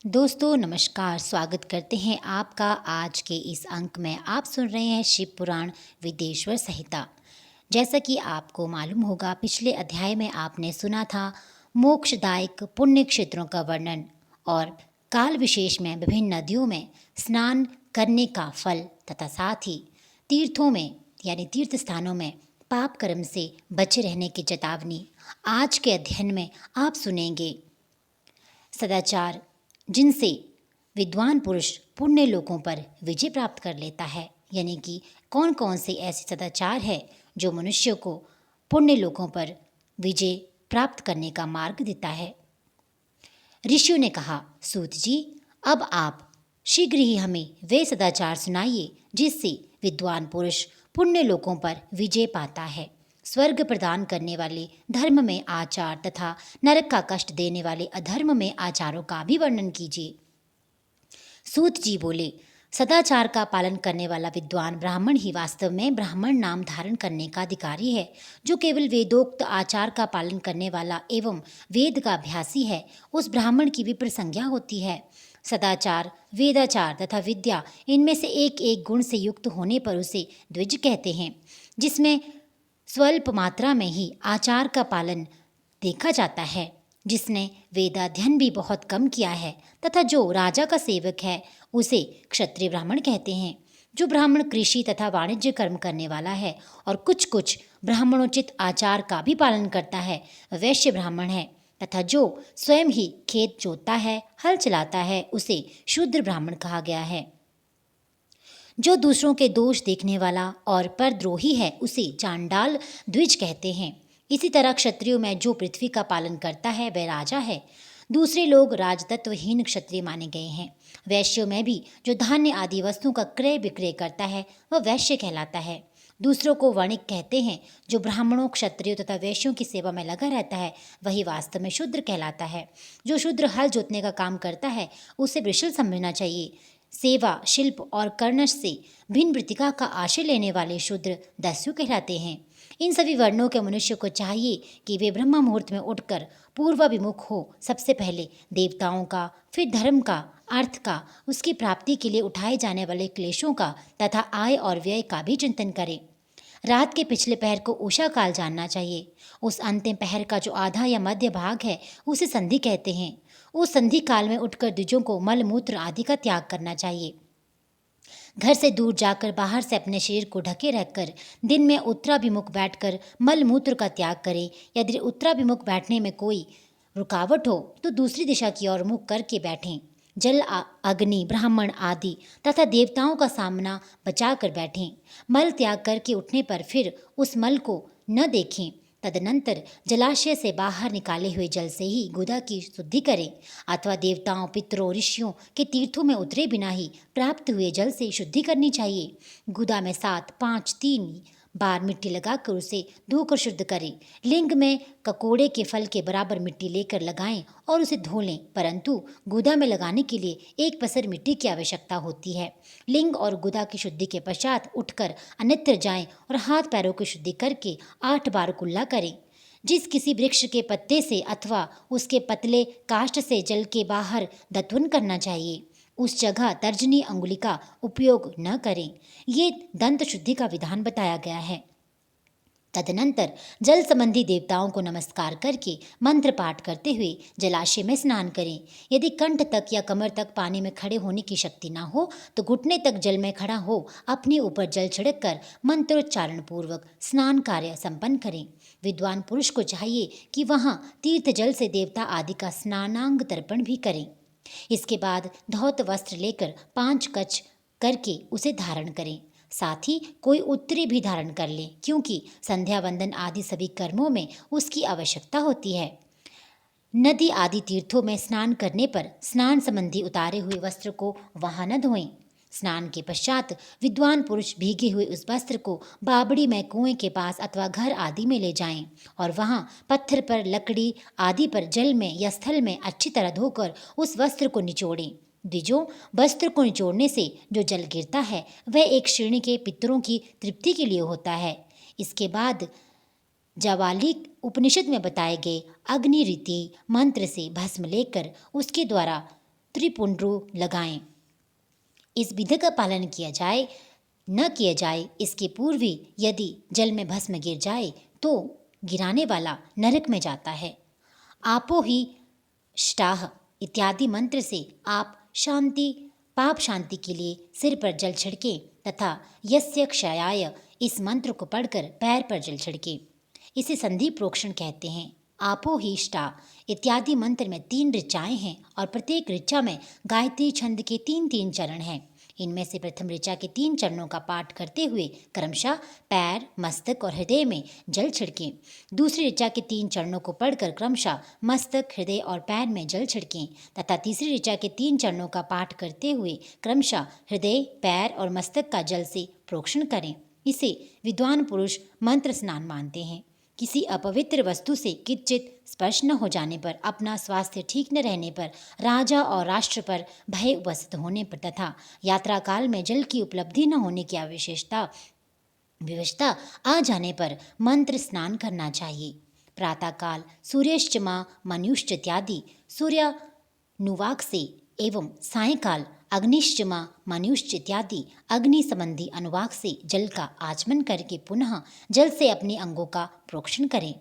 दोस्तों नमस्कार, स्वागत करते हैं आपका आज के इस अंक में। आप सुन रहे हैं शिव पुराण विदेश्वर संहिता। जैसा कि आपको मालूम होगा, पिछले अध्याय में आपने सुना था मोक्षदायक पुण्य क्षेत्रों का वर्णन और काल विशेष में विभिन्न नदियों में स्नान करने का फल तथा साथ ही तीर्थों में यानी तीर्थ स्थानों में पाप कर्म से बचे रहने की चेतावनी। आज के अध्ययन में आप सुनेंगे सदाचार जिनसे विद्वान पुरुष पुण्य लोकों पर विजय प्राप्त कर लेता है, यानी कि कौन कौन से ऐसे सदाचार है जो मनुष्य को पुण्य लोकों पर विजय प्राप्त करने का मार्ग देता है। ऋषियों ने कहा, सूत जी, अब आप शीघ्र ही हमें वे सदाचार सुनाइए जिससे विद्वान पुरुष पुण्य लोकों पर विजय पाता है। स्वर्ग प्रदान करने वाले धर्म में आचार तथा नरक का कष्ट देने वाले अधर्म में आचारों का भी वर्णन कीजिए। सूत जी बोले, सदाचार का पालन करने वाला विद्वान ब्राह्मण ही वास्तव में ब्राह्मण नाम धारण करने का अधिकारी है। जो केवल वेदोक्त आचार का पालन करने वाला एवं वेद का अभ्यासी है, उस ब्राह्मण की विप्र संज्ञा होती है। सदाचार, वेदाचार तथा विद्या, इनमें से एक एक गुण से युक्त होने पर उसे द्विज कहते हैं। जिसमें स्वल्प मात्रा में ही आचार का पालन देखा जाता है, जिसने वेदाध्ययन भी बहुत कम किया है तथा जो राजा का सेवक है, उसे क्षत्रिय ब्राह्मण कहते हैं। जो ब्राह्मण कृषि तथा वाणिज्य कर्म करने वाला है और कुछ कुछ ब्राह्मणोचित आचार का भी पालन करता है, वैश्य ब्राह्मण है। तथा जो स्वयं ही खेत जोतता है, हल चलाता है, उसे शूद्र ब्राह्मण कहा गया है। जो दूसरों के दोष देखने वाला और परद्रोही है, उसे चांडाल द्विज कहते हैं। इसी तरह क्षत्रियों में जो पृथ्वी का पालन करता है, वह राजा है। दूसरे लोग राजतत्वहीन क्षत्रिय माने गए हैं। वैश्यों में भी जो धान्य आदि वस्तुओं का क्रय विक्रय करता है, वह वैश्य कहलाता है। दूसरों को वणिक कहते हैं। जो ब्राह्मणों, क्षत्रियों तथा वैश्यों की सेवा में लगा रहता है, वही वास्तव में शूद्र कहलाता है। जो शूद्र हल जोतने का काम करता है, उसे वृषल समझना चाहिए। सेवा, शिल्प और कर्णश से भिन्न वृत्तिका का आश्रय लेने वाले शूद्र दस्यु कहलाते हैं। इन सभी वर्णों के मनुष्य को चाहिए कि वे ब्रह्म मुहूर्त में उठकर पूर्वाभिमुख हो। सबसे पहले देवताओं का, फिर धर्म का, अर्थ का, उसकी प्राप्ति के लिए उठाए जाने वाले क्लेशों का तथा आय और व्यय का भी चिंतन करें। रात के पिछले पहर को उषा काल जानना चाहिए। उस अंतिम पहर का जो आधा या मध्य भाग है, उसे संधि कहते हैं। उस संधि काल में उठकर द्विजों को मल मूत्र आदि का त्याग करना चाहिए। घर से दूर जाकर बाहर से अपने शरीर को ढके रखकर दिन में उत्तराभिमुख बैठकर मल मूत्र का त्याग करें। यदि उत्तराभिमुख बैठने में कोई रुकावट हो तो दूसरी दिशा की ओर मुख करके बैठें। जल, अग्नि, ब्राह्मण आदि तथा देवताओं का सामना बचा कर बैठें। मल त्याग करके उठने पर फिर उस मल को न देखें। तदनंतर जलाशय से बाहर निकाले हुए जल से ही गुदा की शुद्धि करें, अथवा देवताओं, पितरों, ऋषियों के तीर्थों में उतरे बिना ही प्राप्त हुए जल से शुद्धि करनी चाहिए। गुदा में 7, 5, 3 बार मिट्टी लगाकर उसे धोकर शुद्ध करें। लिंग में ककोड़े के फल के बराबर मिट्टी लेकर लगाएं और उसे धो लें, परंतु गुदा में लगाने के लिए एक पसर मिट्टी की आवश्यकता होती है। लिंग और गुदा की शुद्धि के पश्चात उठकर अन्यत्र जाएं और हाथ पैरों की शुद्धि करके 8 बार कुल्ला करें। जिस किसी वृक्ष के पत्ते से अथवा उसके पतले काष्ठ से जल के बाहर दत्वन करना चाहिए, उस जगह तर्जनी अंगुली का उपयोग न करें। ये दंत शुद्धि का विधान बताया गया है। तदनंतर जल संबंधी देवताओं को नमस्कार करके मंत्र पाठ करते हुए जलाशय में स्नान करें। यदि कंठ तक या कमर तक पानी में खड़े होने की शक्ति न हो तो घुटने तक जल में खड़ा हो अपने ऊपर जल छिड़क कर मंत्रोच्चारण पूर्वक स्नान कार्य संपन्न करें। विद्वान पुरुष को चाहिए कि वहाँ तीर्थ जल से देवता आदि का स्नानांग तर्पण भी करें। इसके बाद धौत वस्त्र लेकर 5 कच्छ करके उसे धारण करें। साथ ही कोई उत्तरी भी धारण कर ले, क्योंकि संध्या वंदन आदि सभी कर्मों में उसकी आवश्यकता होती है। नदी आदि तीर्थों में स्नान करने पर स्नान संबंधी उतारे हुए वस्त्र को वहां न धोएं। स्नान के पश्चात विद्वान पुरुष भीगे हुए उस वस्त्र को बावड़ी में कुएं के पास अथवा घर आदि में ले जाएं और वहां पत्थर पर, लकड़ी आदि पर, जल में या स्थल में अच्छी तरह धोकर उस वस्त्र को निचोड़ें। द्विजों, वस्त्र को निचोड़ने से जो जल गिरता है वह एक श्रेणी के पितरों की तृप्ति के लिए होता है। इसके बाद जावालिक उपनिषद में बताए गए अग्नि रीति मंत्र से भस्म लेकर उसके द्वारा त्रिपुंड्रू लगाएं। इस विधि का पालन किया जाए न किया जाए इसके पूर्व ही यदि जल में भस्म गिर जाए तो गिराने वाला नरक में जाता है। आपो हीष्टाह इत्यादि मंत्र से आप पाप शांति के लिए सिर पर जल छिड़के तथा यस्य क्षयाय इस मंत्र को पढ़कर पैर पर जल छिड़के। इसे संधि प्रोक्षण कहते हैं। आपो ही ष्टा इत्यादि मंत्र में 3 ऋचाएं हैं और प्रत्येक ऋचा में गायत्री छंद के 3-3 चरण हैं। इनमें से प्रथम ऋचा के 3 चरणों का पाठ करते हुए क्रमशः पैर, मस्तक और हृदय में जल छिड़कें। दूसरी ऋचा के 3 चरणों को पढ़कर क्रमशः मस्तक, हृदय और पैर में जल छिड़कें तथा तीसरी ऋचा के 3 चरणों का पाठ करते हुए क्रमशः हृदय, पैर और मस्तक का जल से प्रोक्षण करें। इसे विद्वान पुरुष मंत्र स्नान मानते हैं। किसी अपवित्र वस्तु से किंचित स्पर्श न हो जाने पर, अपना स्वास्थ्य ठीक न रहने पर, राजा और राष्ट्र पर भय उपस्थित होने पर तथा यात्रा काल में जल की उपलब्धि न होने की विवशता आ जाने पर मंत्र स्नान करना चाहिए। प्रातःकाल सूर्यश्चमा मनुष्य इत्यादि सूर्यानुवाक से एवं सायंकाल अग्निश्चमा मनुष्य इत्यादि अग्नि संबंधी अनुवाक से जल का आचमन करके पुनः जल से अपने अंगों का प्रोक्षण करें।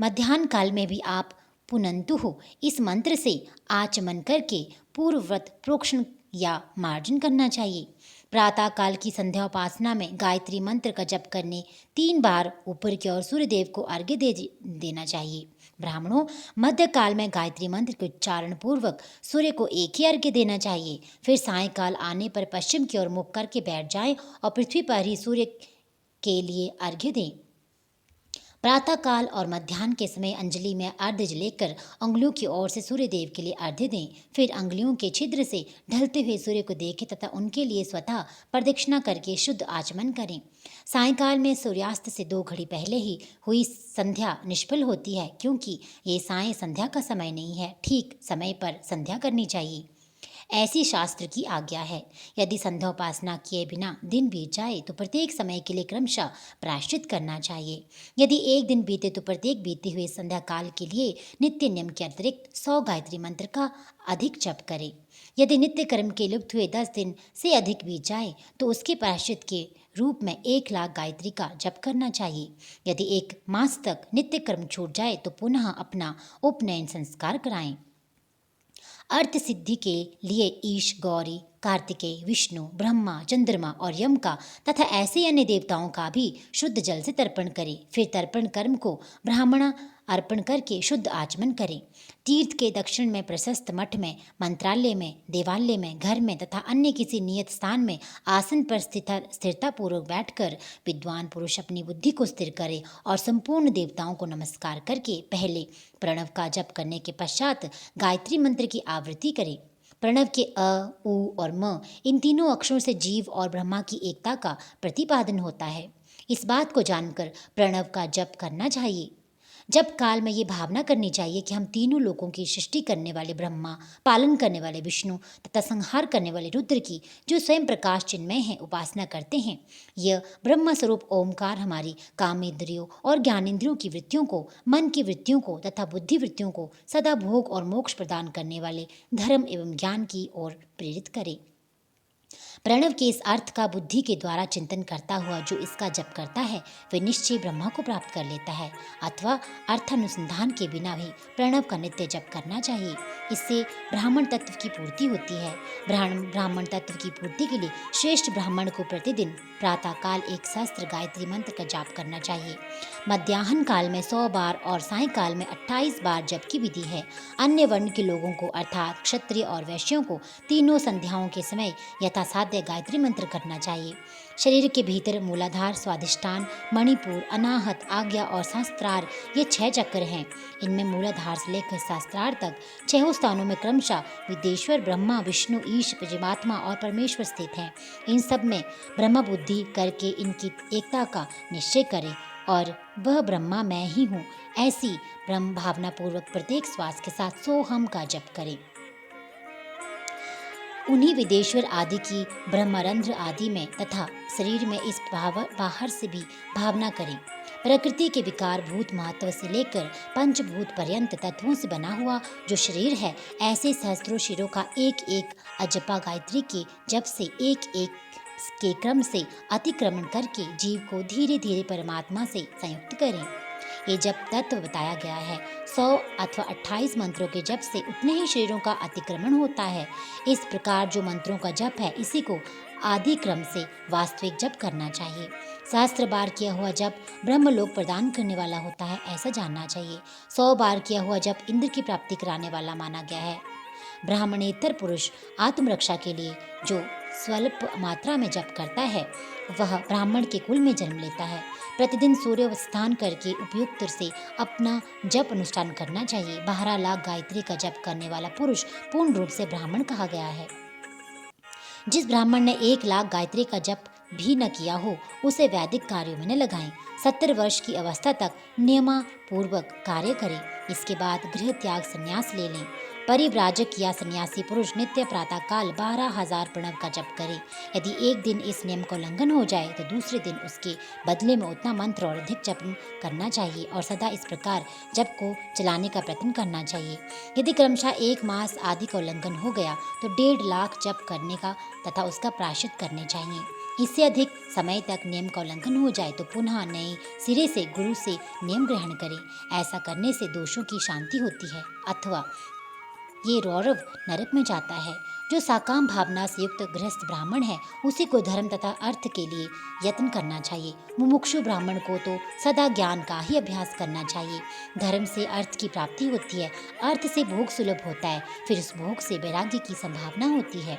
मध्याह्न काल में भी आप पुनंतु इस मंत्र से आचमन करके पूर्ववत प्रोक्षण या मार्जन करना चाहिए। प्रातः काल की संध्या उपासना में गायत्री मंत्र का जप करने 3 बार ऊपर की ओर सूर्यदेव को अर्घ्य देना चाहिए। ब्राह्मणों, मध्य काल में गायत्री मंत्र के उच्चारण पूर्वक सूर्य को एक ही अर्घ्य देना चाहिए। फिर सायंकाल आने पर पश्चिम की ओर मुख करके बैठ जाएं और पृथ्वी पर ही सूर्य के लिए अर्घ्य दें। प्रातःकाल और मध्याह्न के समय अंजलि में अर्घ्य लेकर अंगुलियों की ओर से सूर्य देव के लिए अर्घ्य दें। फिर अंगुलियों के छिद्र से ढलते हुए सूर्य को देखें तथा उनके लिए स्वतः प्रदक्षिणा करके शुद्ध आचमन करें। सायंकाल में सूर्यास्त से 2 घड़ी पहले ही हुई संध्या निष्फल होती है, क्योंकि ये सायं संध्या का समय नहीं है। ठीक समय पर संध्या करनी चाहिए, ऐसी शास्त्र की आज्ञा है। यदि संध्या उपासना किए बिना दिन बीत जाए तो प्रत्येक समय के लिए क्रमशः प्रायश्चित करना चाहिए। यदि एक दिन बीते तो प्रत्येक बीते हुए संध्या काल के लिए नित्य नियम के अतिरिक्त 100 गायत्री मंत्र का अधिक जप करें। यदि नित्य कर्म के लुप्त हुए 10 दिन से अधिक बीत जाए तो उसके प्रायश्चित के रूप में 1 लाख गायत्री का जप करना चाहिए। यदि 1 मास तक नित्य कर्म छूट जाए तो पुनः अपना उपनयन संस्कार कराएं। अर्थ सिद्धि के लिए ईश, गौरी, कार्तिकेय, विष्णु, ब्रह्मा, चंद्रमा और यम का तथा ऐसे अन्य देवताओं का भी शुद्ध जल से तर्पण करें। फिर तर्पण कर्म को ब्राह्मण अर्पण करके शुद्ध आचमन करें। तीर्थ के दक्षिण में प्रशस्त मठ में, मंत्रालय में, देवालय में, घर में तथा अन्य किसी नियत स्थान में आसन पर स्थिरतापूर्वक बैठकर विद्वान पुरुष अपनी बुद्धि को स्थिर करे और संपूर्ण देवताओं को नमस्कार करके पहले प्रणव का जप करने के पश्चात गायत्री मंत्र की आवृत्ति करें। प्रणव के अ, उ और म इन तीनों अक्षरों से जीव और ब्रह्मा की एकता का प्रतिपादन होता है। इस बात को जानकर प्रणव का जप करना चाहिए। जब काल में ये भावना करनी चाहिए कि हम तीनों लोगों की सृष्टि करने वाले ब्रह्मा, पालन करने वाले विष्णु तथा संहार करने वाले रुद्र की, जो स्वयं प्रकाश चिन्मय है, उपासना करते हैं। यह ब्रह्म स्वरूप ओमकार हमारी कामेंद्रियों और ज्ञानेंद्रियों की वृत्तियों को, मन की वृत्तियों को तथा बुद्धि वृत्तियों को सदा भोग और मोक्ष प्रदान करने वाले धर्म एवं ज्ञान की ओर प्रेरित करे। प्रणव के इस अर्थ का बुद्धि के द्वारा चिंतन करता हुआ जो इसका जप करता है वह निश्चय ब्रह्मा को प्राप्त कर लेता है, अथवा अर्थानुसंधान के बिना भी प्रणव का नित्य जप करना चाहिए। इससे ब्राह्मण तत्व की पूर्ति होती है। ब्राह्मण तत्व की पूर्ति के लिए श्रेष्ठ ब्राह्मण को प्रतिदिन प्रातःकाल 1 सहस्त्र गायत्री मंत्र का जाप करना चाहिए। मध्याह्न काल में 100 बार और सायंकाल में 28 बार जप की विधि है। अन्य वर्ण के लोगों को अर्थात क्षत्रिय और वैश्यों को तीनों संध्याओं के समय यथासाध्य गायत्री मंत्र करना चाहिए। शरीर के भीतर मूलाधार, स्वादिष्ठान, मणिपुर, अनाहत, आज्ञा और शास्त्रार ये 6 चक्र हैं। इनमें मूलाधार से लेकर शास्त्रार तक 6 स्थानों में क्रमशः विदेश्वर, ब्रह्मा, विष्णु, ईश, परमात्मा और परमेश्वर स्थित हैं। इन सब में ब्रह्म बुद्धि करके इनकी एकता का निश्चय करें और वह ब्रह्मा मैं ही हूँ, ऐसी ब्रह्म भावना पूर्वक प्रत्येक श्वास के साथ सोहम का जप करें। उन्हीं विदेश्वर आदि की ब्रह्मरंध्र आदि में तथा शरीर में इस बाहर से भी भावना करें। प्रकृति के विकार भूत महत्व से लेकर पंचभूत पर्यंत तत्वों से बना हुआ जो शरीर है, ऐसे सहस्त्रों शिरों का एक एक अजपा गायत्री के जप से एक एक के क्रम से अतिक्रमण करके जीव को धीरे धीरे परमात्मा से संयुक्त करें। ये जप तत्व बताया गया है। 100 अथवा 28 मंत्रों के जप से उतने ही शरीरों का अतिक्रमण होता है। इस प्रकार जो मंत्रों का जप है, इसी को आदि क्रम से वास्तविक जप करना चाहिए। सहस्त्र बार किया हुआ जप ब्रह्मलोक प्रदान करने वाला होता है, ऐसा जानना चाहिए। 100 बार किया हुआ जप इंद्र की प्राप्ति कराने वाला माना गया है। ब्राह्मणेतर पुरुष आत्मरक्षा के लिए जो स्वल्प मात्रा में जप करता है, वह ब्राह्मण के कुल में जन्म लेता है। प्रतिदिन सूर्य स्नान करके उपयुक्त से अपना जप अनुष्ठान करना चाहिए। 12 लाख गायत्री का जप करने वाला पुरुष पूर्ण रूप से ब्राह्मण कहा गया है। जिस ब्राह्मण ने 1 लाख गायत्री का जप भी न किया हो, उसे वैदिक कार्यों में न लगाएं। 70 वर्ष की अवस्था तक नियमपूर्वक कार्य करें। इसके बाद गृह त्याग संन्यास ले लें। परिव्राजक या सन्यासी पुरुष नित्य प्रातः काल 12,000 प्रणव का जप करे। यदि एक दिन इस नियम का उल्लंघन हो जाए तो दूसरे दिन उसके बदले में उतना मंत्र और अधिक जप करना चाहिए और सदा इस प्रकार जप को चलाने का प्रयत्न करना चाहिए। यदि क्रमशः 1 मास आदि का उल्लंघन हो गया तो 1.5 लाख जप करने का तथा उसका प्रायश्चित करने चाहिए। इससे अधिक समय तक नियम का उल्लंघन हो जाए तो पुनः नए सिरे से गुरु से नियम ग्रहण करें। ऐसा करने से दोषों की शांति होती है अथवा ये रौरव नरक में जाता है। जो साकाम भावना से युक्त गृहस्थ ब्राह्मण है, उसी को धर्म तथा अर्थ के लिए यत्न करना चाहिए। मुमुक्षु ब्राह्मण को तो सदा ज्ञान का ही अभ्यास करना चाहिए। धर्म से अर्थ की प्राप्ति होती है, अर्थ से भोग सुलभ होता है, फिर उस भोग से वैराग्य की संभावना होती है।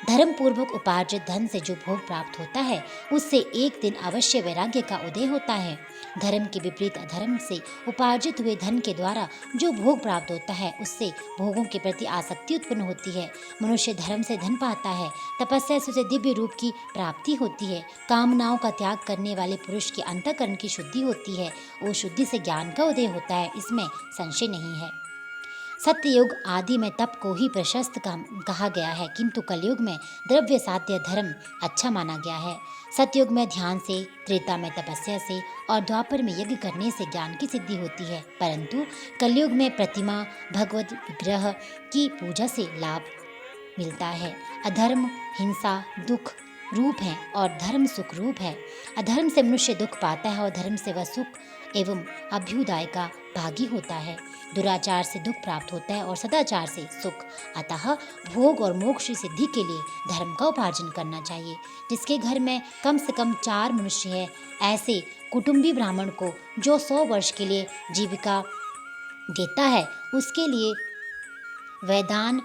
धर्म पूर्वक उपार्जित धन से जो भोग प्राप्त होता है, उससे एक दिन अवश्य वैराग्य का उदय होता है। धर्म के विपरीत अधर्म से उपार्जित हुए धन के द्वारा जो भोग प्राप्त होता है, उससे भोगों के प्रति आसक्ति उत्पन्न होती है। मनुष्य धर्म से धन पाता है, तपस्या से उसे दिव्य रूप की प्राप्ति होती है। कामनाओं का त्याग करने वाले पुरुष के अंतःकरण की शुद्धि होती है। वो शुद्धि से ज्ञान का उदय होता है, इसमें संशय नहीं है। सत्ययुग आदि में तप को ही प्रशस्त कहा गया है, किंतु कलयुग में द्रव्य साध्य धर्म अच्छा माना गया है। सतयुग में ध्यान से, त्रेता में तपस्या से और द्वापर में यज्ञ करने से ज्ञान की सिद्धि होती है, परंतु कलयुग में प्रतिमा भगवत विग्रह की पूजा से लाभ मिलता है। अधर्म हिंसा दुख रूप है और धर्म सुख रूप है। अधर्म से मनुष्य दुख पाता है और धर्म से वह सुख एवं अभ्युदय का भागी होता है। दुराचार से दुख प्राप्त होता है और सदाचार से सुख। अतः भोग और मोक्ष सिद्धि के लिए धर्म का उपार्जन करना चाहिए। जिसके घर में कम से कम 4 मनुष्य है, ऐसे कुटुंबी ब्राह्मण को जो 100 वर्ष के लिए जीविका देता है, उसके लिए वैदान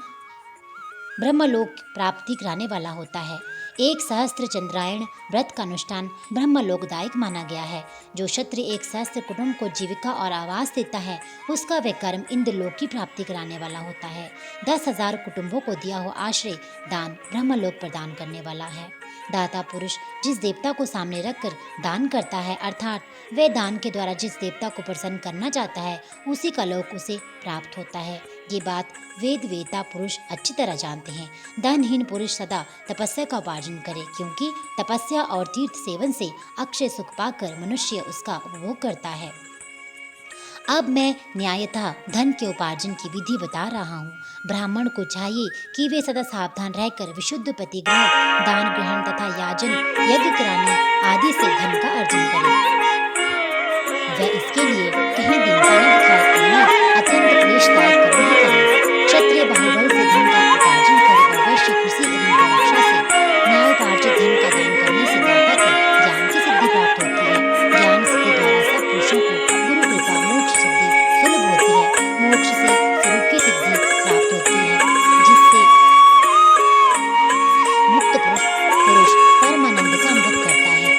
ब्रह्मलोक प्राप्ति कराने वाला होता है। 1 सहस्त्र चंद्रायण व्रत का अनुष्ठान ब्रह्मलोकदायक माना गया है। जो क्षत्रिय 1 सहस्त्र कुटुंब को जीविका और आवास देता है, उसका वह कर्म इंद्रलोक की प्राप्ति कराने वाला होता है। 10,000 कुटुंबों को दिया हुआ आश्रय दान ब्रह्मलोक प्रदान करने वाला है। दाता पुरुष जिस देवता को सामने रखकर दान करता है, अर्थात वह दान के द्वारा जिस देवता को प्रसन्न करना चाहता है, उसी का लोक उसे प्राप्त होता है। ये बात वेद वेता पुरुष अच्छी तरह जानते हैं। धनहीन पुरुष सदा तपस्या का उपार्जन करे, क्योंकि तपस्या और तीर्थ सेवन से अक्षय सुख पाकर मनुष्य उसका उपभोग करता है। अब मैं न्यायतः धन के उपार्जन की विधि बता रहा हूँ। ब्राह्मण को चाहिए कि वे सदा सावधान रहकर विशुद्ध प्रतिग्रह, दान ग्रहण तथा याजन यज्ञ कराने आदि से धन का अर्जन करें। वह इसके लिए कहीं दीनता न दिखाए, अन्य अत्यंत क्लेशदायक कर्म ही करे। क्षत्रिय बाहुबल से धन का उपार्जन करे और वैश्य कृषि एवं गौरक्षा से न्यायोपार्जित धन का दान करने से दाता को ज्ञान की सिद्धि प्राप्त होती है। ज्ञान सिद्धि द्वारा सब पुरुषों को गुरु कृपा मोक्ष सिद्धि सुलभ होती है। मोक्ष से स्वरूप की सिद्धि प्राप्त होती है, जिससे मुक्त पुरुष परमानंद का अनुभव करता है।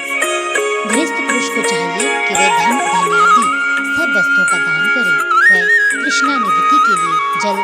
गृहस्थ पुरुष को चाहिए कि वह धन धान्यादि सब वस्तुओं का दान करे। वह तृष्णा निवृत्ति के लिए जल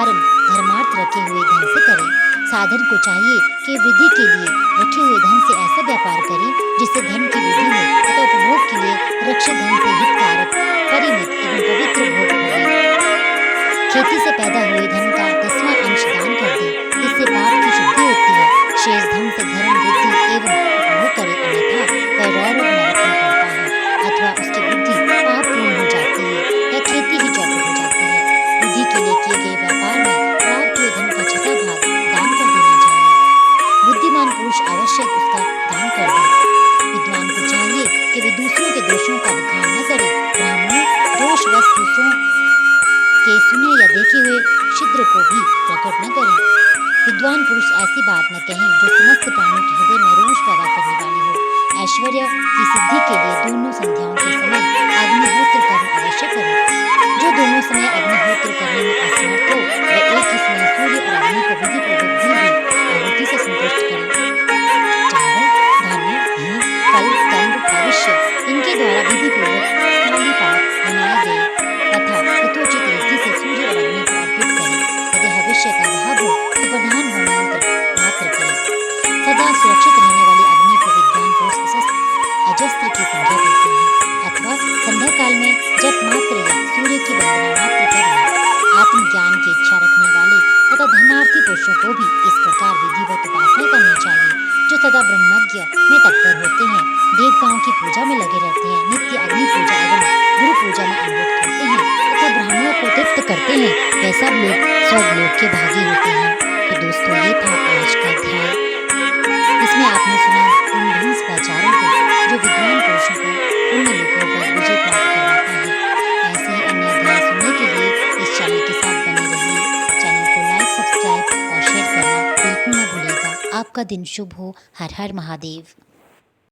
कारण धर्मार्थ रखे हुए धन से करें। साधन को चाहिए कि वृद्धि के लिए रखे हुए धन से ऐसा व्यापार करें जिससे धन की वृद्धि हो तथा उपभोग के लिए रक्षित धन से हितकारक, परिमित एवं पवित्र भोग भोगे। खेती से पैदा हुए धन का 10वां अंश दान कर दे, इससे पाप की शुद्धि होती है। शेष धन से धर्म वृद्धि एवं उपभोग करे, अन्यथा वह रौरव नरक में पड़ता है अथवा उसकी बुद्धि पाप पूर्ण हो जाती है या खेती ही चौपट हो जाती है। बुद्धि के लिए किए गए व्यापार में प्राप्त हुए धन का 6वां भाग दान कर देना चाहिए। बुद्धिमान पुरुष अवश्य उसका दान कर दे। विद्वान को चाहिए कि वे दूसरों के दोषों का बखान न करे। ब्राह्मणों दोषवश दूसरों के सुने या देखे हुए छिद्र को भी प्रकट न करें। विद्वान पुरुष ऐसी बात न कहें जो समस्त प्राणियों के हृदय में रोष पैदा करने वाली हो। ऐश्वर्य की सिद्धि के लिए दोनों संध्याओं के समय अग्निहोत्र कर्म अवश्य करें। जो दोनों समय अग्निहोत्र करने में असमर्थ हो वह एक ही समय सूर्य और अग्नि को विधिपूर्वक दी हुई आहुति से संतुष्ट करें। चावल, धान्य, घी, फल, कंद, भविष्य इनके द्वारा विधिपूर्वक स्थाली पाक बनाए गए तथा यथोचित रीति से सूर्य और अग्नि को अर्पित करें। यदि भविष्य का अभाव हो तो प्रधान होमयंत्र मात्र करें। सदा सुरक्षित रहने वाली अग्नि को विद्वान पुरुष अजस्त्र की संज्ञा देते हैं अथवा संध्या काल में जप मात्र या सूर्य की वंदना मात्र कर लें। आत्मज्ञान की इच्छा रखने वाले तथा धनार्थी पुरुषों को भी इस प्रकार विधिवत उपासना करनी चाहिए। जो सदा ब्रह्मज्ञ में तत्पर होते हैं, देवताओं की पूजा में लगे रहते हैं, नित्य अग्नि पूजा एवं गुरु पूजा में अनुरक्त होते हैं तथा ब्राह्मणों को तृप्त करते हैं, वे सब लोग स्वर्गलोक के भागी होते हैं। तो दोस्तों, ये था आज का अध्याय। इसमें आपने सुना उन ढंस वाचारों को जो विद्वान पुरुषों को पुण्य लोकों पर विजय प्राप्त करवाता है। ऐसे ही अन्य अध्याय सुनने के लिए इस चैनल के साथ बने रहिए। चैनल को लाइक, सब्सक्राइब और शेयर करना बिल्कुल न भूलिएगा। आपका दिन शुभ हो। हर हर महादेव।